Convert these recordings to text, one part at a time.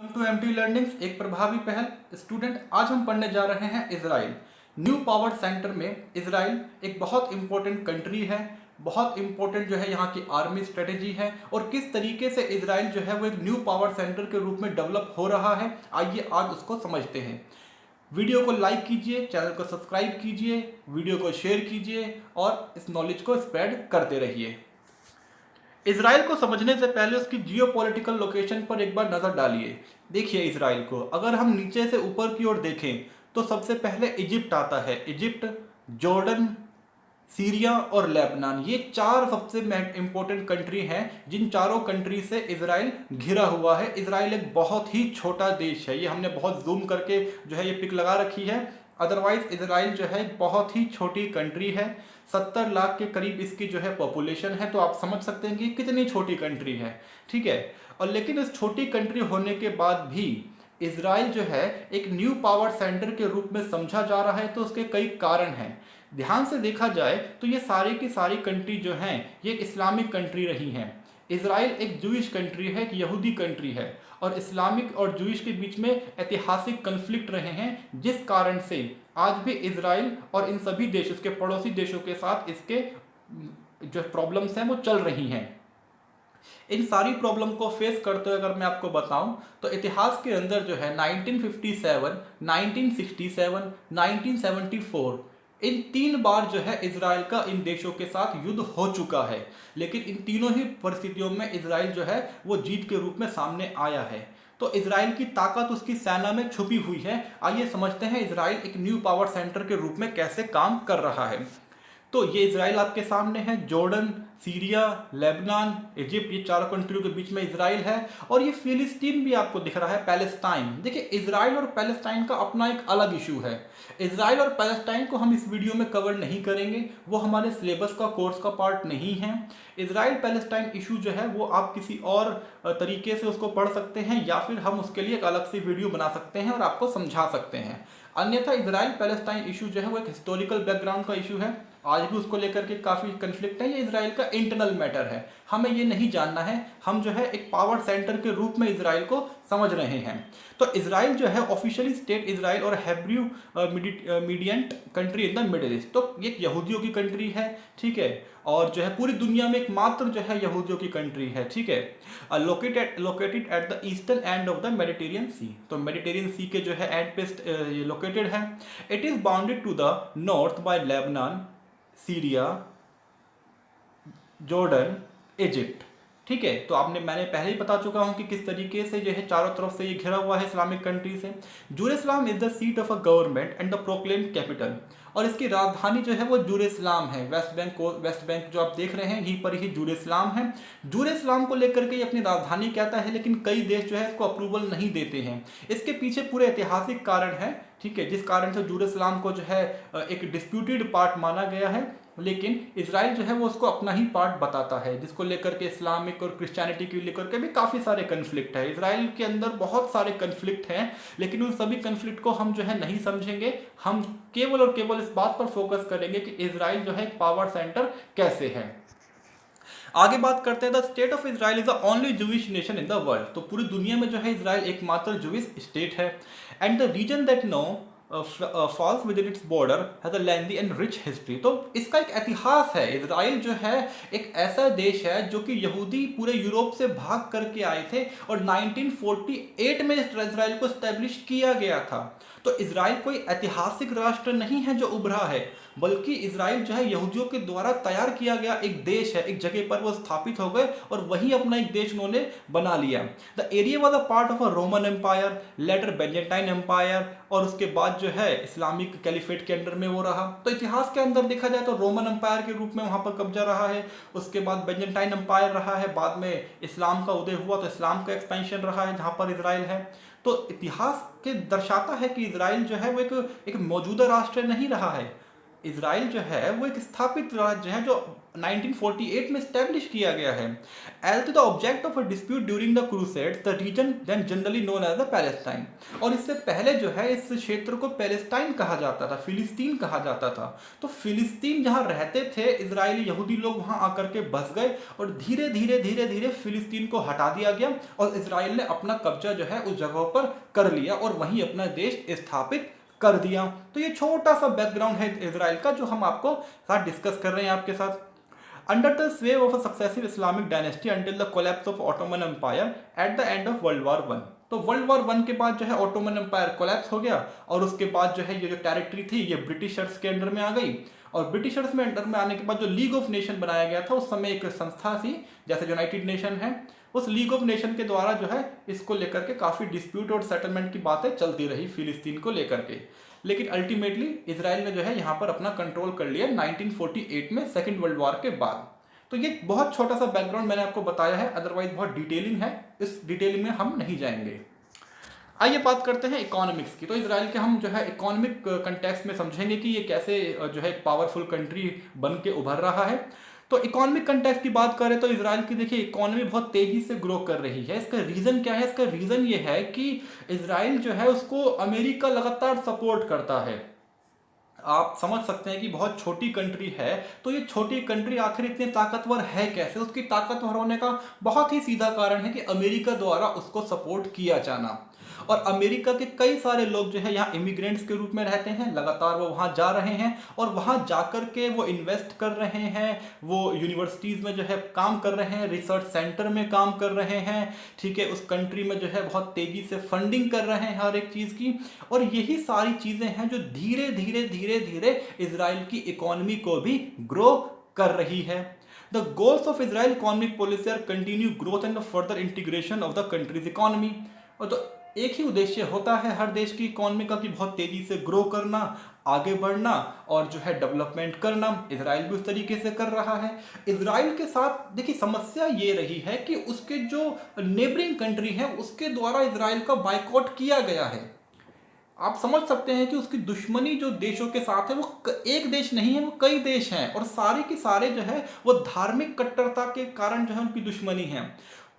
Welcome to MT learnings, एक प्रभावी पहल। स्टूडेंट, आज हम पढ़ने जा रहे हैं इजराइल। न्यू पावर सेंटर में इजराइल एक बहुत इंपॉर्टेंट कंट्री है। बहुत इंपॉर्टेंट जो है यहाँ की आर्मी स्ट्रेटेजी है और किस तरीके से इजराइल जो है वो एक न्यू पावर सेंटर के रूप में डेवलप हो रहा है। आइए आज उसको समझते हैं। वीडियो को लाइक कीजिए, चैनल को सब्सक्राइब कीजिए, वीडियो को शेयर कीजिए और इस नॉलेज को स्प्रेड करते रहिए। इजराइल को समझने से पहले उसकी जियोपॉलिटिकल लोकेशन पर एक बार नज़र डालिए। देखिए इजराइल को अगर हम नीचे से ऊपर की ओर देखें तो सबसे पहले इजिप्ट आता है। इजिप्ट, जॉर्डन, सीरिया और लेबनान, ये चार सबसे इंपॉर्टेंट कंट्री हैं। जिन चारों कंट्री से इजराइल घिरा हुआ है। इजराइल एक बहुत ही छोटा देश है। ये हमने बहुत जूम करके जो है ये पिक लगा रखी है। अदरवाइज इजराइल जो है एक बहुत ही छोटी कंट्री है। 70 लाख के करीब इसकी जो है पॉपुलेशन है। तो आप समझ सकते हैं कि कितनी छोटी कंट्री है। ठीक है। और लेकिन इस छोटी कंट्री होने के बाद भी इजराइल जो है एक न्यू पावर सेंटर के रूप में समझा जा रहा है। तो उसके कई कारण हैं। ध्यान से देखा जाए तो ये सारी की सारी कंट्री जो हैं ये इस्लामिक कंट्री रही हैं। इजराइल एक जूइश कंट्री है, एक यहूदी कंट्री है और इस्लामिक और जूइश के बीच में ऐतिहासिक कन्फ्लिक्ट रहे हैं, जिस कारण से आज भी इजराइल और इन सभी देश, उसके पड़ोसी देशों के साथ इसके जो प्रॉब्लम्स हैं वो चल रही हैं। इन सारी प्रॉब्लम को फेस करते हुए अगर मैं आपको बताऊं तो इतिहास के अंदर जो है 1957, 1967, 1974 इन 3 बार जो है इजराइल का इन देशों के साथ युद्ध हो चुका है। लेकिन इन तीनों ही परिस्थितियों में इजराइल जो है वो जीत के रूप में सामने आया है। तो इजराइल की ताकत उसकी सेना में छुपी हुई है। आइए समझते हैं इजराइल एक न्यू पावर सेंटर के रूप में कैसे काम कर रहा है। तो ये इजराइल आपके सामने है। जॉर्डन, सीरिया, लेबनान, इजिप्ट, ये चारों कंट्रियों के बीच में इजराइल है। और ये फिलिस्तीन भी आपको दिख रहा है, पैलेस्टाइन। देखिए इजराइल और पैलेस्टाइन का अपना एक अलग इशू है। इजराइल और पैलेस्टाइन को हम इस वीडियो में कवर नहीं करेंगे, वो हमारे सिलेबस का कोर्स का पार्ट नहीं है। इजराइल पैलेस्टाइन इशू जो है वो आप किसी और तरीके से उसको पढ़ सकते हैं या फिर हम उसके लिए एक अलग से वीडियो बना सकते हैं और आपको समझा सकते हैं। अन्यथा इजराइल पैलेस्टाइन इशू जो है वो एक हिस्टोरिकल बैकग्राउंड का इशू है। आज भी उसको लेकर के काफ़ी कन्फ्लिक्ट है। ये इजराइल का इंटरनल मैटर है, हमें ये नहीं जानना है। हम जो है एक पावर सेंटर के रूप में इजराइल को समझ रहे हैं। तो इजराइल जो है ऑफिशियली स्टेट इजराइल और Hebrew Medinat country in the Middle East. तो ये यहूदियों की कंट्री है। ठीक है। और जो है पूरी दुनिया में एकमात्र जो है यहूदियों की कंट्री है। ठीक है। Located at the eastern end of the Mediterranean sea. तो मेडिटेरियन सी के जो है एंड पे लोकेटेड है। It is bounded to the north by Lebanon, Syria, Jordan, Egypt. ठीक है। तो मैंने पहले ही बता चुका हूं कि किस तरीके से जो है चारों तरफ से ये घिरा हुआ है इस्लामिक कंट्री से। Jerusalem is the seat of a government and the proclaimed capital. और इसकी राजधानी जो है वो जेरूसलम है। वेस्ट बैंक जो आप देख रहे हैं यहीं पर ही जेरूसलम है। जेरूसलम को लेकर के ये अपनी राजधानी कहता है, लेकिन कई देश जो है इसको अप्रूवल नहीं देते हैं। इसके पीछे पूरे ऐतिहासिक कारण है। ठीक है। जिस कारण से जेरूसलम को जो है एक डिस्प्यूटेड पार्ट माना गया है, लेकिन इजराइल जो है वो उसको अपना ही पार्ट बताता है, जिसको लेकर के इस्लामिक और क्रिश्चियनिटी को लेकर के भी काफ़ी सारे कन्फ्लिक्ट है। इजराइल के अंदर बहुत सारे कन्फ्लिक्ट हैं, लेकिन उन सभी कन्फ्लिक्ट को हम जो है नहीं समझेंगे। हम केवल और केवल इस बात पर फोकस करेंगे कि इजराइल जो है एक पावर सेंटर कैसे है। आगे बात करते हैं। The state of Israel is the only Jewish nation in the world. तो पूरी दुनिया में जो है इजराइल एकमात्र जूइश स्टेट है। And the region that now falls within its border has a lengthy and rich history. तो इसका एक इतिहास है। इजराइल जो है एक ऐसा देश है जो कि यहूदी पूरे यूरोप से भाग करके आए थे और 1948 में इजराइल को स्टैब्लिश किया गया था। तो इजराइल कोई ऐतिहासिक राष्ट्र नहीं है जो उभरा है, बल्कि इजराइल जो है यहूदियों के द्वारा तैयार किया गया एक देश है। एक जगह पर वो स्थापित हो गए और वही अपना एक देश उन्होंने बना लिया। The area was a part of a Roman empire, later Byzantine empire, और उसके बाद जो है इस्लामिक कैलिफेट के अंडर में वो रहा। तो इतिहास के अंदर देखा जाए तो रोमन एम्पायर के रूप में वहाँ पर कब्जा रहा है। उसके बाद बेंजेंटाइन एम्पायर रहा है। बाद में इस्लाम का उदय हुआ तो इस्लाम का एक्सपेंशन रहा है जहाँ पर इजराइल है। तो इतिहास के दर्शाता है कि इजराइल जो है वो एक मौजूदा राष्ट्र नहीं रहा है। इजराइल जो है वो एक स्थापित राज्य है जो 1948 में स्टैब्लिश किया गया है। As the object of a dispute during the crusades the region then generally known as the Palestine. और इससे पहले जो है इस क्षेत्र को पैलेस्टाइन कहा जाता था, फिलिस्तीन कहा जाता था। तो फिलिस्तीन जहां रहते थे इजरायली यहूदी लोग, वहां आकर के बस गए और धीरे धीरे धीरे धीरे फिलिस्तीन को हटा दिया गया और इसराइल ने अपना कब्जा जो है उस जगह पर कर लिया और वहीं अपना देश स्थापित कर दिया। तो ये छोटा सा बैकग्राउंड है इजराइल का जो हम आपको साथ डिस्कस कर रहे हैं आपके साथ। Under the sway of a successive Islamic dynasty until the collapse of Ottoman Empire at the end of World War I। तो वर्ल्ड वॉर वन के बाद जो है ऑटोमन एम्पायर कोलैप्स हो गया और उसके बाद जो है ये जो टेरिटरी थी ये ब्रिटिशर्स के अंडर में आ गई। और ब्रिटिशर्स में अंडर में आने के बाद जो लीग ऑफ नेशन बनाया गया था उस समय एक संस्था थी जैसे यूनाइटेड नेशन है, उस लीग ऑफ नेशन के द्वारा जो है इसको लेकर के काफ़ी डिस्प्यूट और सेटलमेंट की बातें चलती रही फिलिस्तीन को लेकर के। लेकिन अल्टीमेटली इसराइल ने जो है यहाँ पर अपना कंट्रोल कर लिया 1948 में सेकेंड वर्ल्ड वॉर के बाद। तो ये बहुत छोटा सा बैकग्राउंड मैंने आपको बताया है, अदरवाइज बहुत डिटेलिंग है, इस डिटेलिंग में हम नहीं जाएंगे। आइए बात करते हैं इकोनॉमिक्स की। तो इसराइल के हम जो है इकोनॉमिक कंटेक्स्ट में समझेंगे कि ये कैसे जो है एक पावरफुल कंट्री बन के उभर रहा है। तो इकोनॉमिक कंटेक्स्ट की बात करें तो इसराइल की देखिए इकोनॉमी बहुत तेजी से ग्रो कर रही है। इसका रीज़न क्या है? इसका रीज़न ये है कि इसराइल जो है उसको अमेरिका लगातार सपोर्ट करता है। आप समझ सकते हैं कि बहुत छोटी कंट्री है, तो ये छोटी कंट्री आखिर इतनी ताकतवर है कैसे? उसकी ताकतवर होने का बहुत ही सीधा कारण है कि अमेरिका द्वारा उसको सपोर्ट किया जाना। और अमेरिका के कई सारे लोग जो है यहाँ इमिग्रेंट्स के रूप में रहते हैं, लगातार वो वहाँ जा रहे हैं और वहाँ जाकर के वो इन्वेस्ट कर रहे हैं, वो यूनिवर्सिटीज़ में जो है काम कर रहे हैं, रिसर्च सेंटर में काम कर रहे हैं, ठीक है, उस कंट्री में जो है बहुत तेज़ी से फंडिंग कर रहे हैं हर एक चीज़ की। और यही सारी चीज़ें हैं जो धीरे धीरे धीरे धीरे इसराइल की इकोनॉमी को भी ग्रो कर रही है। The goals of Israel economic policy are continued growth and the further integration of the country's economy। और तो एक ही उद्देश्य होता है हर देश की इकोनॉमी का कि बहुत तेजी से ग्रो करना, आगे बढ़ना और जो है डेवलपमेंट करना। इसराइल भी उस तरीके से कर रहा है। इसराइल के साथ देखिए समस्या ये रही है कि उसके जो नेबरिंग कंट्री है उसके द्वारा इसराइल का बाइकआउट किया गया है। आप समझ सकते हैं कि उसकी दुश्मनी जो देशों के साथ है वो एक देश नहीं है, वो कई देश हैं और सारे के सारे जो है वो धार्मिक कट्टरता के कारण जो है उनकी दुश्मनी है।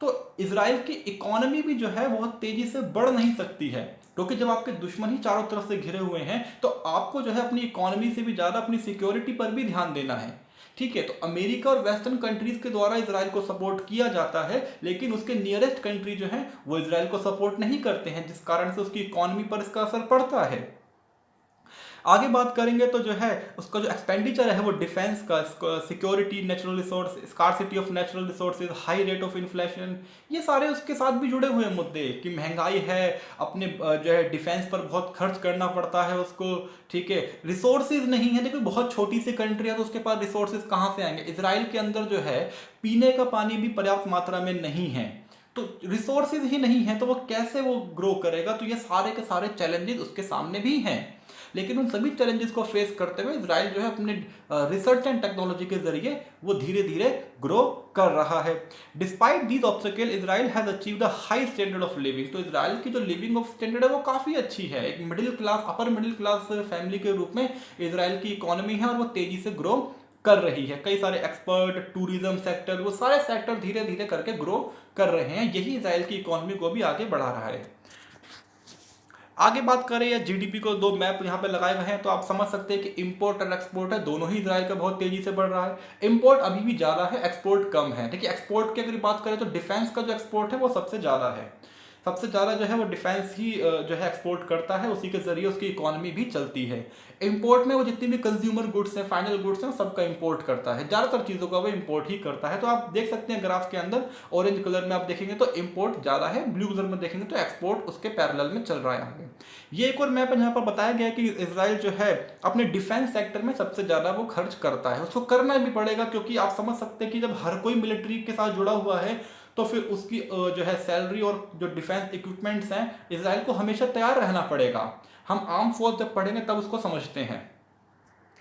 तो इसराइल की इकोनॉमी भी जो है बहुत तेजी से बढ़ नहीं सकती है क्योंकि जब आपके दुश्मन ही चारों तरफ से घिरे हुए हैं तो आपको जो है अपनी इकोनॉमी से भी ज़्यादा अपनी सिक्योरिटी पर भी ध्यान देना है। ठीक है, तो अमेरिका और वेस्टर्न कंट्रीज के द्वारा इसराइल को सपोर्ट किया जाता है लेकिन उसके नियरेस्ट कंट्री जो है वो इसराइल को सपोर्ट नहीं करते हैं, जिस कारण से उसकी इकोनॉमी पर इसका असर पड़ता है। आगे बात करेंगे तो जो है उसका जो एक्सपेंडिचर है वो डिफेंस का, security, natural resource, scarcity of natural resources, high rate of inflation, ये सारे उसके साथ भी जुड़े हुए हैं मुद्दे कि महंगाई है, अपने जो है डिफेंस पर बहुत खर्च करना पड़ता है उसको। ठीक है, रिसोर्सेज नहीं है, देखो बहुत छोटी सी कंट्री है तो उसके पास रिसोर्सेज कहाँ से आएंगे? इसराइल के अंदर जो है पीने का पानी भी पर्याप्त मात्रा में नहीं है, तो रिसोर्सेज ही नहीं है तो वो कैसे वो ग्रो करेगा? तो ये सारे के सारे चैलेंजेस उसके सामने भी हैं। लेकिन उन सभी चैलेंजेस को फेस करते हुए इसराइल जो है अपने रिसर्च एंड टेक्नोलॉजी के जरिए वो धीरे धीरे ग्रो कर रहा है। Despite these obstacle Israel has achieved a high standard of living. तो इसराइल की जो लिविंग ऑफ स्टैंडर्ड है वो काफ़ी अच्छी है। एक middle class, upper middle class family के रूप में इसराइल की इकोनॉमी है और वो तेजी से ग्रो कर रही है। कई सारे एक्सपर्ट, टूरिज्म सेक्टर, वो सारे सेक्टर धीरे धीरे करके ग्रो कर रहे हैं। यही इसराइल की इकोनॉमी को भी आगे बढ़ा रहा है। आगे बात करें या जीडीपी को, दो मैप यहाँ पे लगाए गए हैं तो आप समझ सकते हैं कि इंपोर्ट और एक्सपोर्ट है, दोनों ही इसराइल का बहुत तेजी से बढ़ रहा है। इंपोर्ट अभी भी ज़्यादा है, एक्सपोर्ट कम है। देखिए एक्सपोर्ट की अगर बात करें तो डिफेंस का जो एक्सपोर्ट है वो सबसे ज़्यादा है, सबसे ज़्यादा जो है वो डिफेंस ही जो है एक्सपोर्ट करता है, उसी के जरिए उसकी इकोनॉमी भी चलती है। इंपोर्ट में वो जितनी भी कंज्यूमर गुड्स हैं, फाइनल गुड्स हैं, सबका इंपोर्ट करता है, ज़्यादातर चीज़ों का वो इंपोर्ट ही करता है। तो आप देख सकते हैं ग्राफ के अंदर ऑरेंज कलर में आप देखेंगे तो इंपोर्ट ज़्यादा है, ब्लू कलर में देखेंगे तो एक्सपोर्ट उसके पैरेलल में चल रहा है आगे। ये एक और मैप है जहाँ पर बताया गया है कि इसराइल जो है अपने डिफेंस सेक्टर में सबसे ज़्यादा वो खर्च करता है। उसको करना भी पड़ेगा क्योंकि आप समझ सकते हैं कि जब हर कोई मिलिट्री के साथ जुड़ा हुआ है तो फिर उसकी जो है सैलरी और जो डिफेंस इक्विपमेंट्स हैं इसराइल को हमेशा तैयार रहना पड़ेगा। हम आर्म फोर्स जब पढ़ेंगे तब उसको समझते हैं।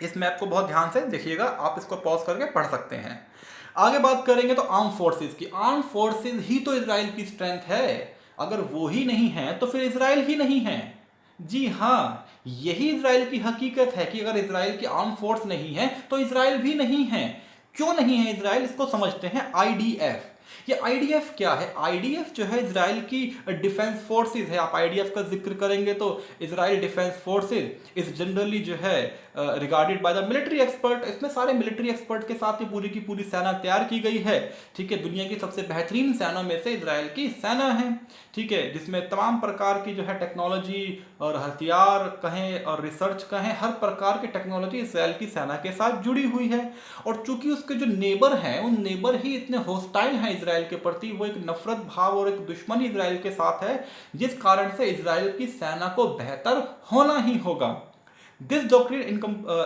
इस मैप को बहुत ध्यान से देखिएगा, आप इसको पॉज करके पढ़ सकते हैं। आगे बात करेंगे तो आर्म फोर्सेस की। आर्म फोर्सेस ही तो इसराइल की स्ट्रेंथ है, अगर वो ही नहीं है तो फिर इसराइल ही नहीं है। जी हाँ, यही इसराइल की हकीकत है कि अगर इसराइल की आर्म फोर्स नहीं है तो इसराइल भी नहीं है। क्यों नहीं है इजराइल, इसको समझते हैं। आईडीएफ, ये आईडीएफ क्या है? आईडीएफ जो है इजराइल की डिफेंस फोर्सेस है। आप आईडीएफ का जिक्र करेंगे तो Israel defence forces is generally जो है regarded by the military expert, इसमें सारे मिलिट्री एक्सपर्ट के साथ ये पूरी की पूरी सेना तैयार की गई है, ठीक है। दुनिया की सबसे बेहतरीन सेना में से इजराइल की सेना है, ठीक है, जिसमें तमाम प्रकार की जो है टेक्नोलॉजी और हथियार कहें और रिसर्च कहें, हर प्रकार की टेक्नोलॉजी इजराइल की सेना के साथ जुड़ी हुई है। और चूंकि उसके जो नेबर हैं, उन नेबर ही इतने होस्टाइल हैं इजराइल के प्रति, वो एक नफरत भाव और एक दुश्मनी इजराइल के साथ है, जिस कारण से इजराइल की सेना को बेहतर होना ही होगा। This doctrine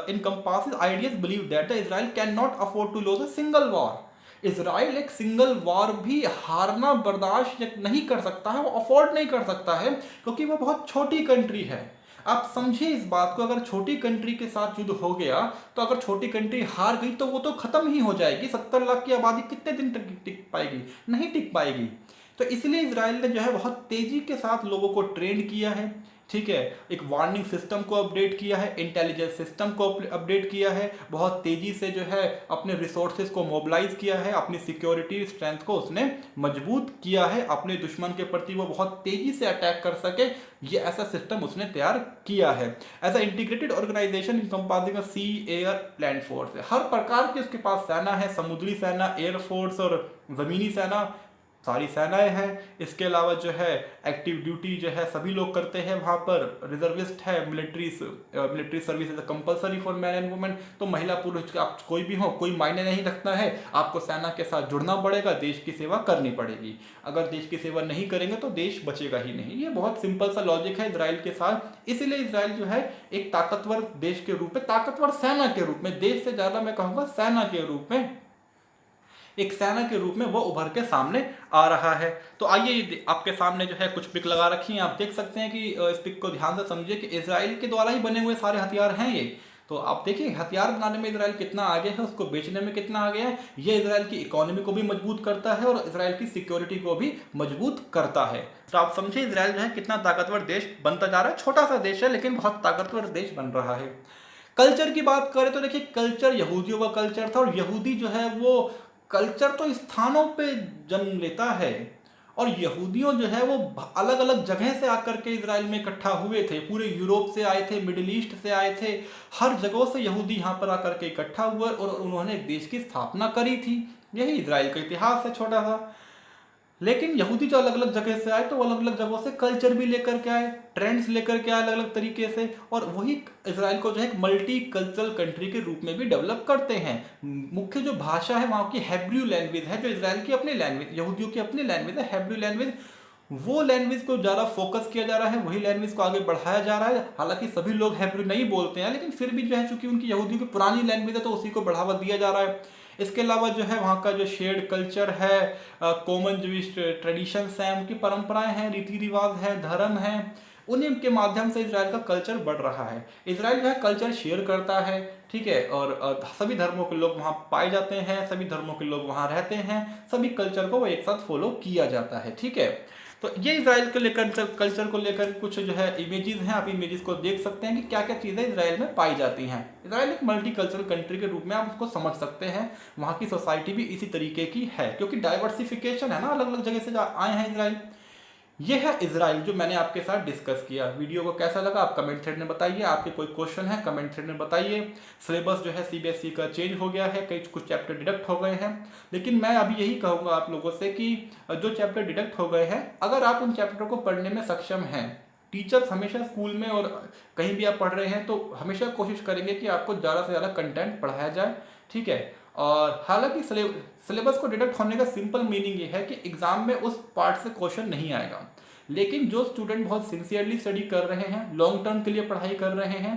encompasses ideas believe that the Israel cannot afford to lose a single war. Israel एक सिंगल वॉर भी हारना बर्दाश्त नहीं कर सकता है, वो अफोर्ड नहीं कर सकता है, क्योंकि वो बहुत छोटी कंट्री है। आप समझिए इस बात को, अगर छोटी कंट्री के साथ युद्ध हो गया तो अगर छोटी कंट्री हार गई तो वो तो खत्म ही हो जाएगी। 70 लाख की आबादी कितने दिन तक टिक पाएगी? नहीं टिक पाएगी। तो इसलिए इजराइल ने जो है बहुत तेजी के साथ लोगों को ट्रेन किया है, ठीक है, एक वार्निंग सिस्टम को अपडेट किया है, इंटेलिजेंस सिस्टम को अपडेट किया है, बहुत तेजी से जो है अपने रिसोर्सेज को मोबिलाइज किया है, अपनी सिक्योरिटी स्ट्रेंथ को उसने मजबूत किया है, अपने दुश्मन के प्रति वो बहुत तेजी से अटैक कर सके, ये ऐसा सिस्टम उसने तैयार किया है। As a integrated organisation encompassing sea air land force, हर प्रकार की उसके पास सेना है, समुद्री सेना, एयरफोर्स और जमीनी सेना, सारी सेनाएं हैं। इसके अलावा जो है एक्टिव ड्यूटी जो है सभी लोग करते हैं वहाँ पर, रिजर्विस्ट है, military service is compulsory for man and women, तो महिला पुरुष आप कोई भी हो, कोई मायने नहीं रखता है, आपको सेना के साथ जुड़ना पड़ेगा, देश की सेवा करनी पड़ेगी। अगर देश की सेवा नहीं करेंगे तो देश बचेगा ही नहीं। ये बहुत सिंपल सा लॉजिक है इजराइल के साथ। इसलिए इजराइल जो है एक ताकतवर देश के रूप में, ताकतवर सेना के रूप में, देश से ज्यादा मैं कहूँगा सेना के रूप में, एक सेना के रूप में वो उभर के सामने आ रहा है। तो आइए आपके सामने जो है कुछ पिक लगा रखी हैं, आप देख सकते हैं कि इस पिक को ध्यान से समझिए कि इजराइल के द्वारा ही बने हुए सारे हथियार हैं ये। तो आप देखिए हथियार बनाने में इजराइल कितना आगे है, उसको बेचने में कितना आगे है। ये इजराइल की इकोनॉमी को भी मजबूत करता है और इजराइल की सिक्योरिटी को भी मजबूत करता है। तो आप समझिए इजराइल जो है कितना ताकतवर देश बनता जा रहा है। छोटा सा देश है लेकिन बहुत ताकतवर देश बन रहा है। कल्चर की बात करें तो देखिए कल्चर यहूदियों का कल्चर था, और यहूदी जो है वो कल्चर तो स्थानों पे जन्म लेता है, और यहूदियों जो है वो अलग अलग जगह से आकर के इजराइल में इकट्ठा हुए थे। पूरे यूरोप से आए थे, मिडिल ईस्ट से आए थे, हर जगहों से यहूदी यहाँ पर आकर के इकट्ठा हुए और उन्होंने एक देश की स्थापना करी थी। यही इजराइल का इतिहास है छोटा सा। लेकिन यहूदी जो अलग अलग जगह से आए तो अलग अलग जगहों से कल्चर भी लेकर के आए, ट्रेंड्स लेकर के आए अलग अलग तरीके से, और वही इजराइल को जो है एक मल्टी कल्चरल कंट्री के रूप में भी डेवलप करते हैं। मुख्य जो भाषा है वहाँ की हैब्रू लैंग्वेज है, जो इजराइल की अपनी लैंग्वेज, यहूदियों की अपनी लैंग्वेज है हैब्रू लैंग्वेज। वो लैंग्वेज को ज़्यादा फोकस किया जा रहा है, वही लैंग्वेज को आगे बढ़ाया जा रहा है। हालांकि सभी लोग हैब्रू नहीं बोलते हैं, लेकिन फिर भी जो है चूंकि उनकी यहूदियों की पुरानी लैंग्वेज है तो उसी को बढ़ावा दिया जा रहा है। इसके अलावा जो है वहाँ का जो शेयर्ड कल्चर है, कॉमन जो ट्रेडिशंस हैं, उनकी परंपराएं हैं, रीति रिवाज है, धर्म है, उन्हीं के माध्यम से इजराइल का कल्चर बढ़ रहा है। इजराइल जो है कल्चर शेयर करता है, ठीक है, और सभी धर्मों के लोग वहाँ पाए जाते हैं, सभी धर्मों के लोग वहाँ रहते हैं, सभी कल्चर को वो एक साथ फॉलो किया जाता है, ठीक है। तो ये इजराइल के लेकर कल्चर को लेकर कुछ जो है इमेजेस हैं, आप इमेजेस को देख सकते हैं कि क्या क्या चीज़ें इजराइल में पाई जाती हैं। इजराइल एक मल्टी कल्चरल कंट्री के रूप में आप उसको समझ सकते हैं। वहाँ की सोसाइटी भी इसी तरीके की है, क्योंकि डाइवर्सिफिकेशन है ना, अलग अलग जगह से आए हैं इजराइल। ये है इजराइल जो मैंने आपके साथ डिस्कस किया। वीडियो को कैसा लगा आप कमेंट थ्रेड में बताइए, आपके कोई क्वेश्चन है कमेंट थ्रेड में बताइए। सिलेबस जो है सीबीएसई का चेंज हो गया है, कई कुछ चैप्टर डिडक्ट हो गए हैं, लेकिन मैं अभी यही कहूँगा आप लोगों से कि जो चैप्टर डिडक्ट हो गए हैं, अगर आप उन चैप्टर को पढ़ने में सक्षम हैं, टीचर्स हमेशा स्कूल में और कहीं भी आप पढ़ रहे हैं तो हमेशा कोशिश करेंगे कि आपको ज़्यादा से ज़्यादा कंटेंट पढ़ाया जाए, ठीक है। और हालांकि सिलेबस को डिडक्ट होने का सिंपल मीनिंग ये है कि एग्जाम में उस पार्ट से क्वेश्चन नहीं आएगा, लेकिन जो स्टूडेंट बहुत सिंसियरली स्टडी कर रहे हैं, लॉन्ग टर्म के लिए पढ़ाई कर रहे हैं,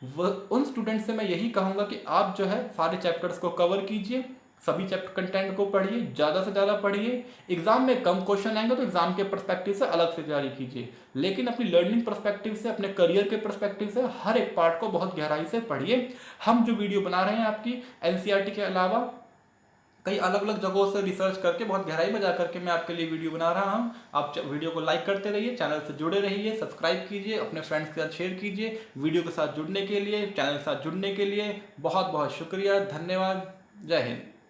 वह उन स्टूडेंट से मैं यही कहूँगा कि आप जो है सारे चैप्टर्स को कवर कीजिए, सभी चैप्टर कंटेंट को पढ़िए, ज़्यादा से ज़्यादा पढ़िए। एग्जाम में कम क्वेश्चन आएंगे तो एग्जाम के पर्सपेक्टिव से अलग से तैयारी कीजिए, लेकिन अपनी लर्निंग पर्सपेक्टिव से, अपने करियर के पर्सपेक्टिव से हर एक पार्ट को बहुत गहराई से पढ़िए। हम जो वीडियो बना रहे हैं आपकी एनसीईआरटी के अलावा कई अलग अलग जगहों से रिसर्च करके बहुत गहराई में जा करके मैं आपके लिए वीडियो बना रहा हूँ। आप वीडियो को लाइक करते रहिए, चैनल से जुड़े रहिए, सब्सक्राइब कीजिए, अपने फ्रेंड्स के साथ शेयर कीजिए। वीडियो के साथ जुड़ने के लिए, चैनल के साथ जुड़ने के लिए बहुत बहुत शुक्रिया, धन्यवाद। जय हिंद।